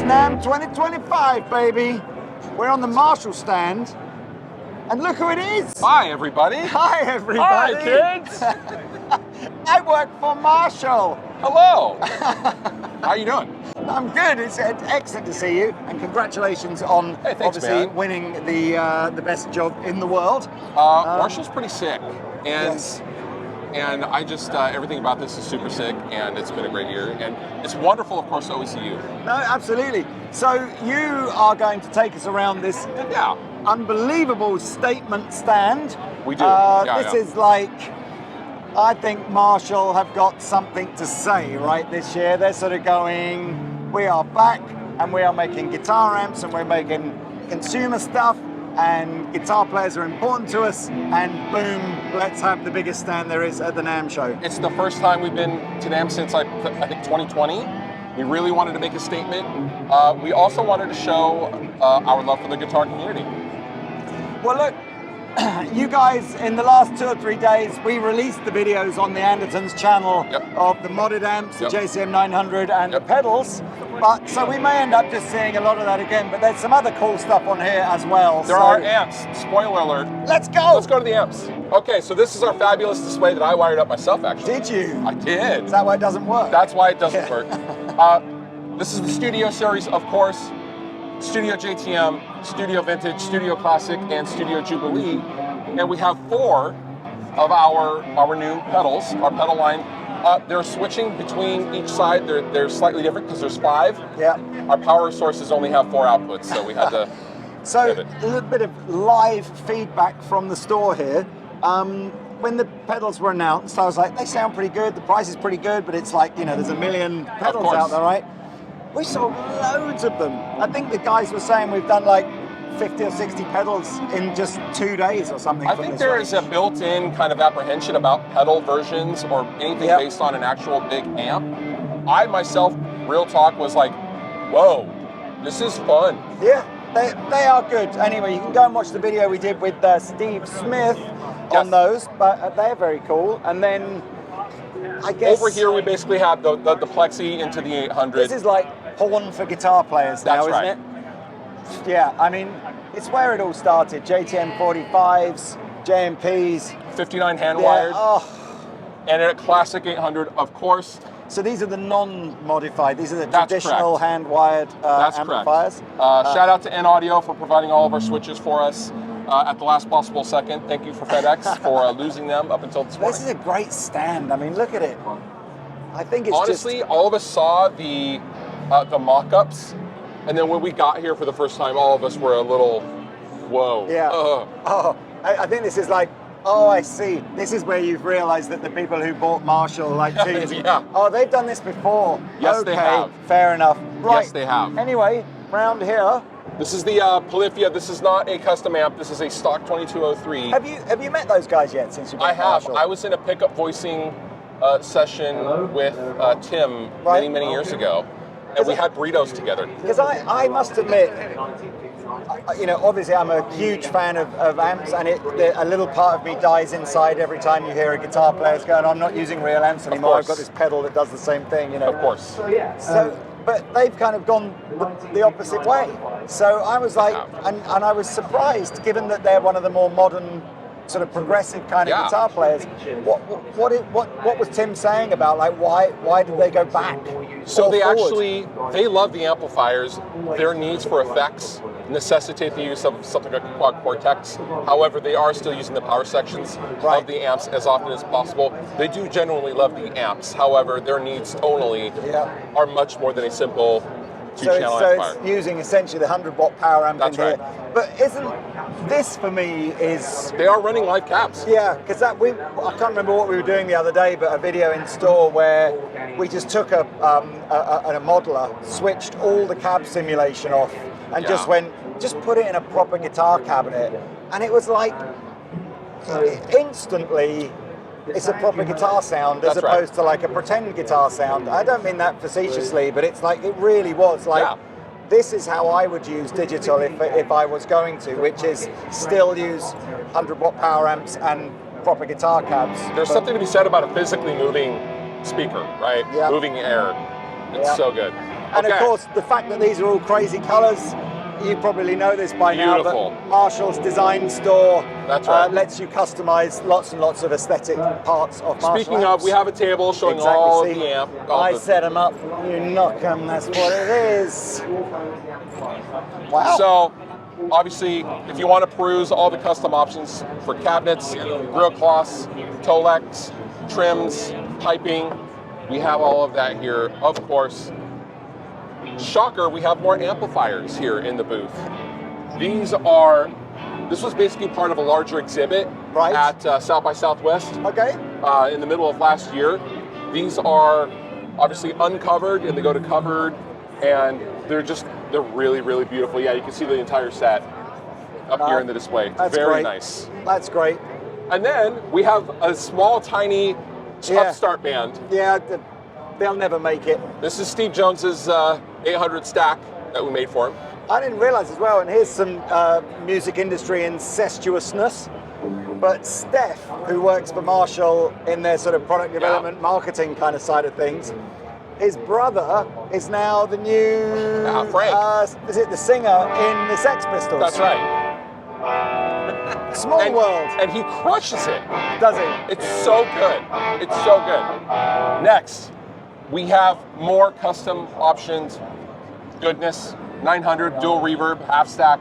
NAMM 2025, baby. We're on the Marshall stand, and look who it is. Hi, everybody. Hi, everybody. Hi, kids. I work for Marshall. Hello. How you doing? I'm good. It's excellent to see you, and congratulations on thanks, obviously man. winning the best job in the world. Marshall's pretty sick, and Yes. and I just everything about this is super sick, and it's been a great year, and it's wonderful, of course, to always see you. No, absolutely. So you are going to take us around this Yeah. unbelievable statement stand. We do. Yeah, This yeah. is like, I think Marshall have got something to say, right, this year. They're sort of going, we are back, and we are making guitar amps, and we're making consumer stuff, and guitar players are important to us, and boom, let's have the biggest stand there is at the NAMM show. It's the first time we've been to NAMM since I think 2020. We really wanted to make a statement. We also wanted to show our love for the guitar community. Well, look, you guys, in the last 2 or 3 days, we released the videos on the Andertons channel of the modded amps, the JCM 900, and the pedals. But so we may end up just seeing a lot of that again. But there's some other cool stuff on here as well. There are amps. Spoiler alert. Let's go. Let's go to the amps. Okay, so this is our fabulous display that I wired up myself, actually. Did you? I did. Is that why it doesn't work? That's why it doesn't work. This is the Studio Series, of course. Studio JTM, Studio Vintage, Studio Classic, and Studio Jubilee. And we have 4 of our new pedals, our pedal line. They're switching between each side. They're slightly different because there's 5. Yeah. Our power sources only have 4 outputs, so we had to So pivot. a little bit of live feedback from the store here. When the pedals were announced, I was like, they sound pretty good. The price is pretty good, but it's like, you know, there's a million pedals course. out there, right? We sold loads of them. I think the guys were saying we've done like 50 or 60 pedals in just 2 days or something. I from think this there range. is a built-in kind of apprehension about pedal versions or anything based on an actual big amp. I myself, real talk, was like, whoa, this is fun. Yeah, they are good. Anyway, you can go and watch the video we did with Steve Smith on those, but they're very cool. And then I guess over here we basically have the Plexi into the 800. this is like porn for guitar players now, That's isn't it? Yeah, I mean, it's where it all started. JTM 45s, JMPs. 59 hand-wired, Oh. and a classic 800, of course. So these are the non-modified. These are the That's traditional correct. hand-wired That's amplifiers. correct. Shout out to N Audio for providing all of our switches for us at the last possible second. Thank you for FedEx for losing them up until this morning. This is a great stand. I mean, look at it. I think it's honestly, all of us saw the mock-ups, and then when we got here for the first time, all of us were a little, whoa. Yeah. Oh, I think this is like, oh, I see. This is where you've realized that the people who bought Marshall like 2 years ago, oh, they've done this before. Yes, okay, they have. Fair enough. Right. Yes, they have. Anyway, round here. This is the Polyphia. This is not a custom amp. This is a stock 2203. Have you met those guys yet since you've been I have. Marshall? I was in a pickup voicing session with Tim many years ago, and we had burritos together. Because I must admit, you know, obviously I'm a huge fan of amps, and a little part of me dies inside every time you hear a guitar player going, I'm not using real amps anymore, I've got this pedal that does the same thing, you know. Of course. So, but they've kind of gone the opposite way. So I was like, and I was surprised, given that they're one of the more modern, sort of progressive kind of guitar players. What was Tim saying about, like, why did they go back? So they love the amplifiers. Their needs for effects necessitate the use of something like a quad cortex. However, they are still using the power sections of the amps as often as possible. They do genuinely love the amps. However, their needs tonally are much more than a simple two-channel amplifier. So it's using essentially the 100-watt power amp That's in here. But isn't this, for me, is... They are running live cabs. Yeah, because I can't remember what we were doing the other day, but a video in store where we just took a modeler, switched all the cab simulation off, and just put it in a proper guitar cabinet. And it was like, instantly, it's a proper guitar sound as opposed to like a pretend guitar sound. I don't mean that facetiously, but it's like, it really was like, this is how I would use digital if I was going to, which is still use 100-watt power amps and proper guitar cabs. There's something to be said about a physically moving speaker, right? Moving air. It's so good. And of Okay. course, the fact that these are all crazy colors, you probably know this by Beautiful. now, but Marshall's design store That's right. lets you customize lots and lots of aesthetic parts of Marshall Speaking of, amps. we have a table showing Exactly, all see? the amp. I set them up, you knock them, that's what it is. Wow. So, obviously, if you want to peruse all the custom options for cabinets, grill cloths, Tolex, trims, piping, we have all of that here. Of course, shocker, we have more amplifiers here in the booth. This was basically part of a larger exhibit Right. at South by Southwest Okay. in the middle of last year. These are obviously uncovered and they go to covered, and they're really, really beautiful. Yeah, you can see the entire set up here in the display. That's Very great. nice. That's great. And then we have a small, tiny upstart band. Yeah, they'll never make it. This is Steve Jones's 800 stack that we made for him. I didn't realize as well, and here's some music industry incestuousness, but Steph, who works for Marshall in their sort of product development, marketing kind of side of things, his brother is now the new, Frank. Is it the singer in the Sex Pistols? That's right. Small world. And he crushes it. Does he? It's so good. It's so good. Next, we have more custom options. Goodness. 900 dual reverb, half stack.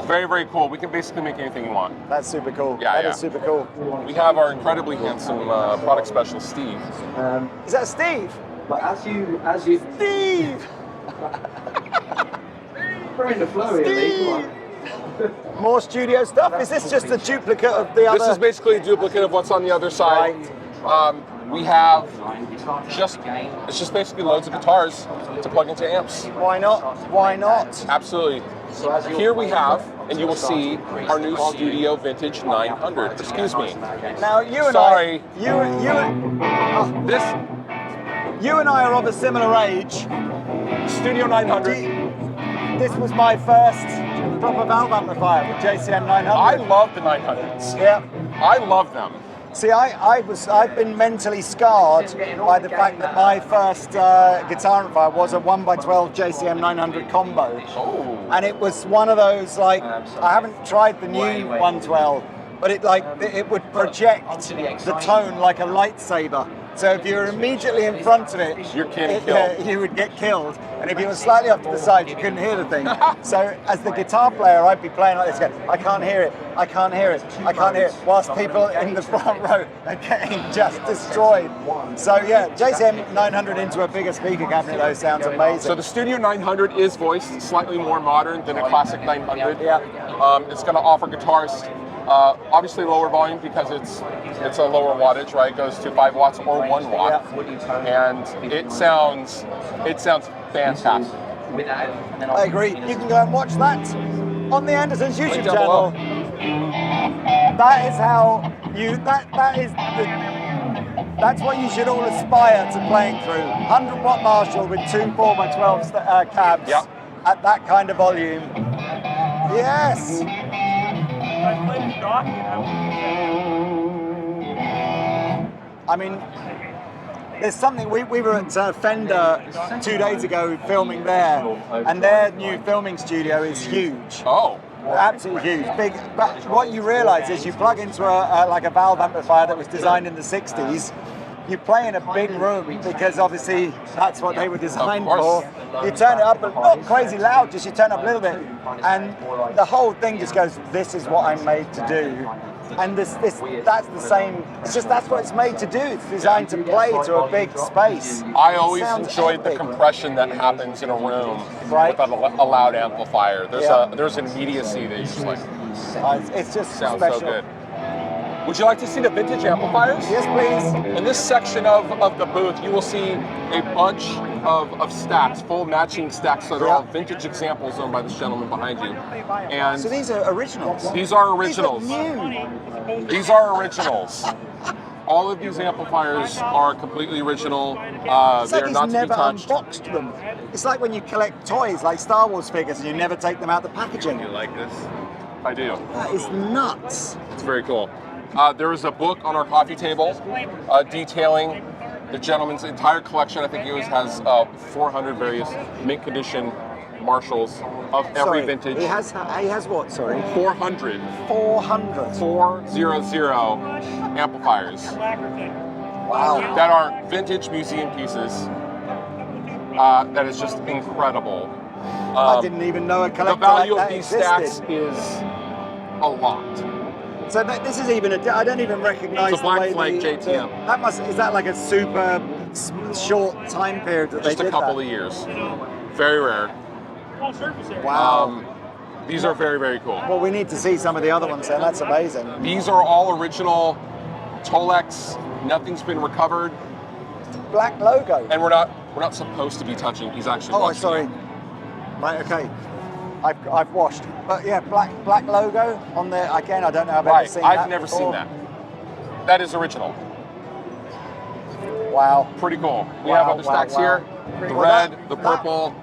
Very, very cool. We can basically make anything you want. That's super cool. Yeah, That is super cool. We have our incredibly handsome product specialist, Steve. Is that Steve? But as you Steve! we're in the flow here, Lee, come on. More studio stuff? Is this just a duplicate of the other? This is basically a duplicate of what's on the other side. We have it's just basically loads of guitars to plug into amps. Why not? Why not? Absolutely. Here we have, and you will see, our new Studio Vintage 900. Excuse me. Now you and Sorry. This. You and I are of a similar age. Studio 900. This was my first proper valve amplifier with JCM 900. I love the 900s. Yeah. I love them. See, I've been mentally scarred by the fact that my first guitar amplifier was a 1x12 JCM 900 combo. Oh. And it was one of those, like, I haven't tried the new 112, but it would project the tone like a lightsaber. So if you were immediately in front of it, You're getting killed. you would get killed. And if you were slightly off to the side, you couldn't hear the thing. So as the guitar player, I'd be playing like this, going, I can't hear it, I can't hear it, I can't hear it, whilst people in the front row are getting just destroyed. So yeah, JCM 900 into a bigger speaker cabinet though sounds amazing. So the Studio 900 is voiced, slightly more modern than a classic 900. Yeah. It's going to offer guitarists obviously lower volume because it's a lower wattage, right? It goes to 5 watts or 1 watt, and it sounds fantastic. I agree. You can go and watch that on the Andertons YouTube Link down channel. below. That is how you. That's what you should all aspire to playing through. 100 watt Marshall with two 4x12 cabs at that kind of volume. Yes. I mean, there's something, we were at Fender 2 days ago filming there, and their new filming studio is huge. Oh. Absolutely huge, big. But what you realise is you plug into a valve amplifier that was designed in the 60s, you play in a big room because obviously that's what they were designed for. You turn it up, but not crazy loud, just you turn up a little bit, and the whole thing just goes, this is what I'm made to do. And that's the same, it's just that's what it's made to do. It's designed to play to a big space. I always Sounds enjoyed the epic. compression that happens in a room Right. with a loud amplifier. There's an immediacy that you just like, It's just sounds special. so good. Would you like to see the vintage amplifiers? Yes, please. In this section of the booth, you will see a bunch of stacks, full matching stacks that are all vintage examples owned by this gentleman behind you. And So these are originals. these are originals. These look new. These are originals. All of these amplifiers are completely original. It's They like are he's not to be never touched. unboxed them. It's like when you collect toys, like Star Wars figures, and you never take them out the packaging. You like this? I do. That is nuts. It's very cool. There is a book on our coffee table detailing The gentleman's entire collection, I think he always has 400 various mint condition Marshalls of every vintage. He has what? Sorry. 400. 400. 400 amplifiers. Wow. That are vintage museum pieces. That is just incredible. I didn't even know a collector The value like of that these existed. stacks is a lot. So this is even I don't even recognize It's a black the way flag JTM. is that like a super short time period that Just they did a couple that? of years. Very rare. Wow. These are very, very cool. Well, we need to see some of the other ones then. That's amazing. These are all original Tolex. Nothing's been recovered. Black logo. And we're not supposed to be touching. He's actually Oh, watching. sorry. Right, okay. I've washed. But yeah, black logo on there. Again, I don't know if I've ever seen that. I've never before. seen that. That is original. Wow. Pretty cool. We Wow, have other stacks wow. here. The Well, red, that- the purple.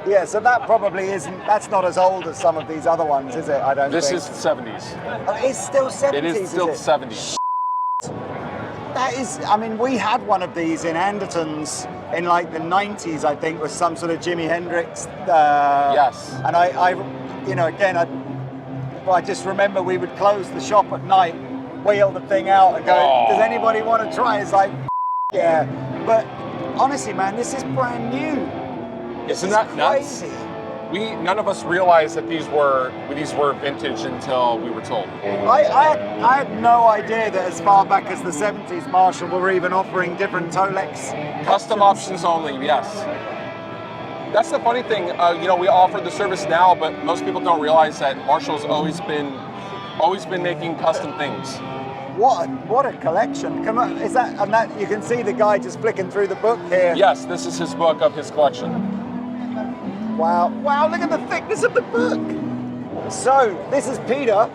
Yeah, so that probably isn't. That's not as old as some of these other ones, is it? I don't This think. is 70s. Oh, it's still 70s. It is still it? 70s. That is. I mean, we had one of these in Andertons in like the 90s, I think, with some sort of Jimi Hendrix. Yes. And I again, I just remember we would close the shop at night, wheel the thing out, and go, Oh. "Does anybody want to try?" It's like, yeah. But honestly, man, this is brand new. Isn't that nuts? Crazy. None of us realized that these were vintage until we were told. I had no idea that as far back as the 70s, Marshall were even offering different Tolex Custom options only, yes. That's the funny thing. We offer the service now, but most people don't realize that Marshall's always been making custom things. What a collection! Come on, is that and that you can see the guy just flicking through the book here. Yes, this is his book of his collection. Wow! Look at the thickness of the book. So this is Peter,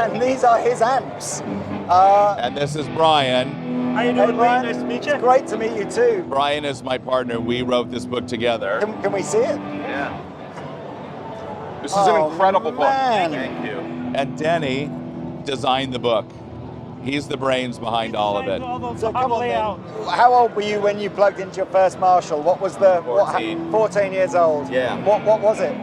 and these are his amps. And this is Brian. How you doing, Lee? Nice to meet you. It's great to meet you too. Brian is my partner. We wrote this book together. Can we see it? Yeah. This is an incredible book. Man. Thank you. And Denny designed the book. He's the brains behind all of it. So come on then. How old were you when you plugged into your first Marshall? What was the 14 years old? Yeah. What was it?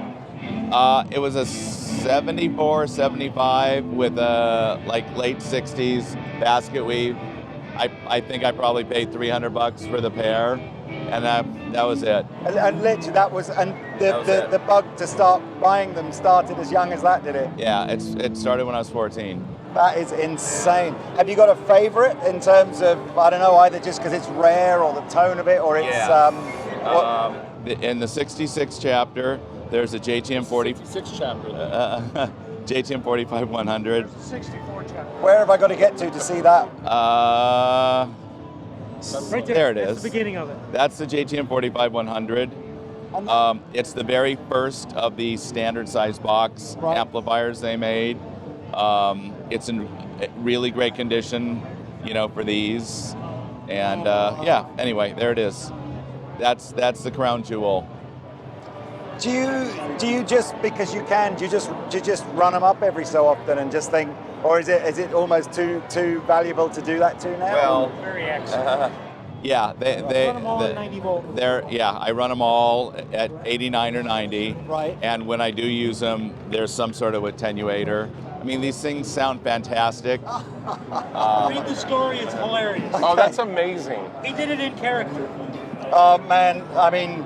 It was a 74, 75 with a late 60s basket weave. I think I probably paid $300 for the pair, and that was it. And literally that was the bug to start buying them started as young as that, did it? Yeah, it started when I was 14. That is insane. Have you got a favorite in terms of, I don't know, either just because it's rare or the tone of it, or it's in the 66 chapter, there's a JTM 40. 66 chapter. JTM 45-100. 64 chapter. Where have I got to get to see that? Right there it That's is. the beginning of it. That's the JTM 45-100. It's the very first of the standard size box amplifiers they made. It's in really great condition, for these. And anyway, there it is. That's the crown jewel. Do you just because you can? Do you just run them up every so often and just think, or is it almost too valuable to do that too now? Well, Very excellent. yeah, Run them all at 90 volt. I run them all at 89 or 90. Right. And when I do use them, there's some sort of attenuator. I mean, these things sound fantastic. Read the story, it's hilarious. Oh, that's amazing. He did it in character. Oh man, I mean,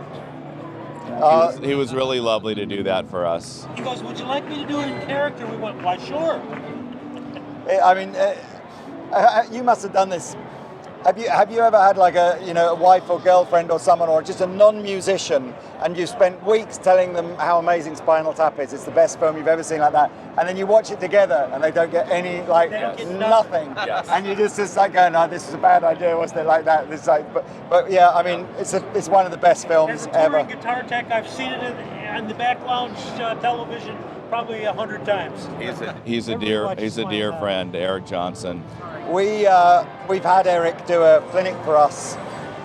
He was really lovely to do that for us. He goes, would you like me to do it in character? We went, why, sure. I mean, you must have done this. Have you ever had like a wife or girlfriend or someone or just a non-musician, and you spent weeks telling them how amazing Spinal Tap is? It's the best film you've ever seen like that, and then you watch it together and they don't get any They don't get nothing, Yes. and you just like going, no, this is a bad idea, wasn't it? Like that. It's like, but yeah, I mean, it's one of the best As films a touring ever. guitar tech, I've seen it in the back lounge television probably 100 times. He's a dear friend, Eric Johnson. We've had Eric do a clinic for us,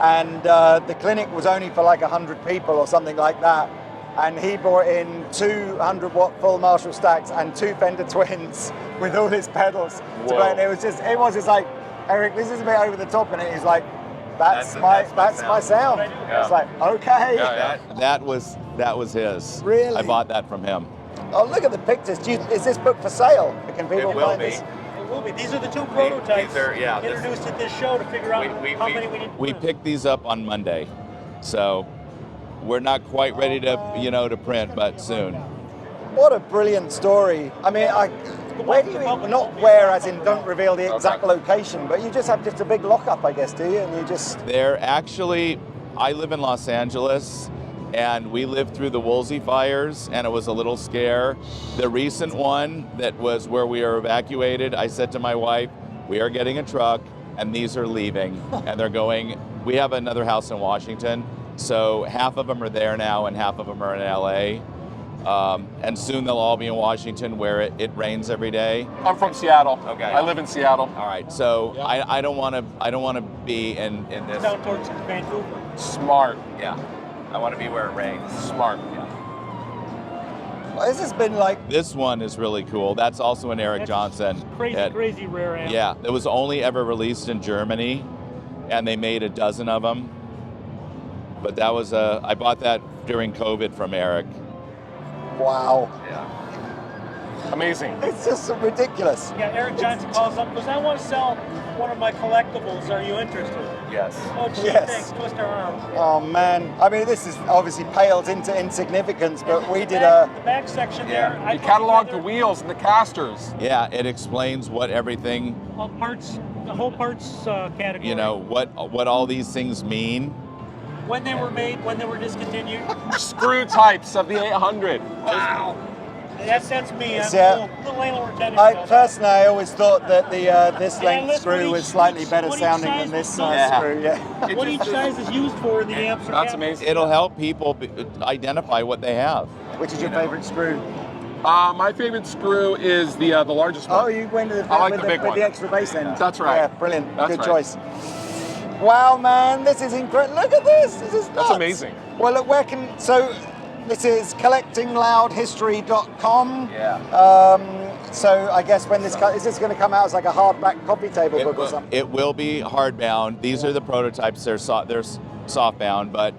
and the clinic was only for like 100 people or something like that, and he brought in 200 watt full Marshall stacks and 2 Fender Twins with all his pedals. And it was just like, Eric, this is a bit over the top, and he's like, that's my sound. Yeah. It's like, okay. That was his. Really? I bought that from him. Oh, look at the pictures. Is this book for sale? Can people It will find be. this? It will be. These are the two prototypes yeah, introduced at this show to figure out how many we need to We print. picked these up on Monday, so we're not quite ready to to print, but soon. What a brilliant story. I mean, where do you, not where as in don't reveal the exact location, but you just have just a big lockup, I guess, do you? And you just... They're actually, I live in Los Angeles, and we lived through the Woolsey fires, and it was a little scare. The recent one that was where we were evacuated, I said to my wife, we are getting a truck, and these are leaving, and they're going, we have another house in Washington, so half of them are there now, and half of them are in LA. And soon they'll all be in Washington, where it rains every day. I'm from Seattle. Okay. I live in Seattle. All right, so I don't want to be in this. Down towards Vancouver. Smart. Yeah, I want to be where it rains. Smart. Well, this has been like... This one is really cool. That's also an Eric That's Johnson. Crazy rare amp. Yeah, it was only ever released in Germany, and they made a dozen of them. But that was I bought that during COVID from Eric. Wow. Yeah. Amazing. It's just ridiculous. Yeah, Eric Johnson calls up, goes, I want to sell one of my collectibles. Are you interested? Yes. Oh, gee, Yes. thanks. Twist our arm. Oh, man. I mean, this is obviously pales into insignificance, but we did The back section there. I You put cataloged the together wheels and the casters. Yeah, it explains what everything, all parts, the whole parts category. what all these things mean. When they were made, when they were discontinued. Screw types of the 800. Wow. That's me. I'm Yeah. a little anal retention. Personally, I always thought that the this length let's screw what was each- slightly better what each sounding size than this was screw. Yeah. What each size is used for in the amps. That's amazing. It'll help people identify what they have. Which is your favorite screw? My favorite screw is the largest one. Oh, you went with I like the big with one. the extra bass end. That's right. Yeah, brilliant. That's Good right. choice. Wow, man, this is incredible. Look at this. This is nuts. That's amazing. Well, look, so this is collectingloudhistory.com. Yeah. So I guess when is this going to come out as like a hardback coffee table book or something? It will be hardbound. These are the prototypes. They're softbound, but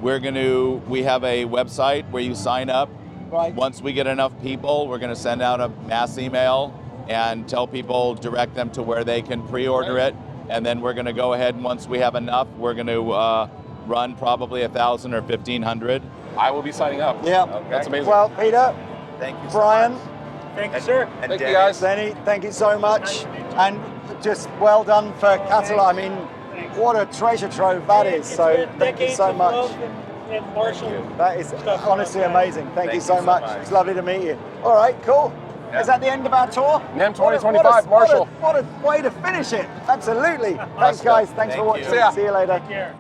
we have a website where you sign up. Right. Once we get enough people, we're going to send out a mass email and tell people, direct them to where they can pre-order it. And then we're going to go ahead, and once we have enough, we're going to run probably 1,000 or 1,500. I will be signing up. Yeah. Okay. That's amazing. Well, Peter, Thank you, Brian, Thank you, sir. And Thank you, Dennis. guys. Lenny, thank you so much. And just well done for catalog. I mean, what a treasure trove that is. It's So been thank you decades so of much. love and Marshall. That is Stuff honestly like that. amazing. Thank you you so so much. much. It's lovely to meet you. All right, cool. Is that the end of our tour? NAMM What a- 2025, Marshall. What a way to finish it. Absolutely. Thanks, guys. Thanks for Thank watching. you. See ya. See you later. Take care.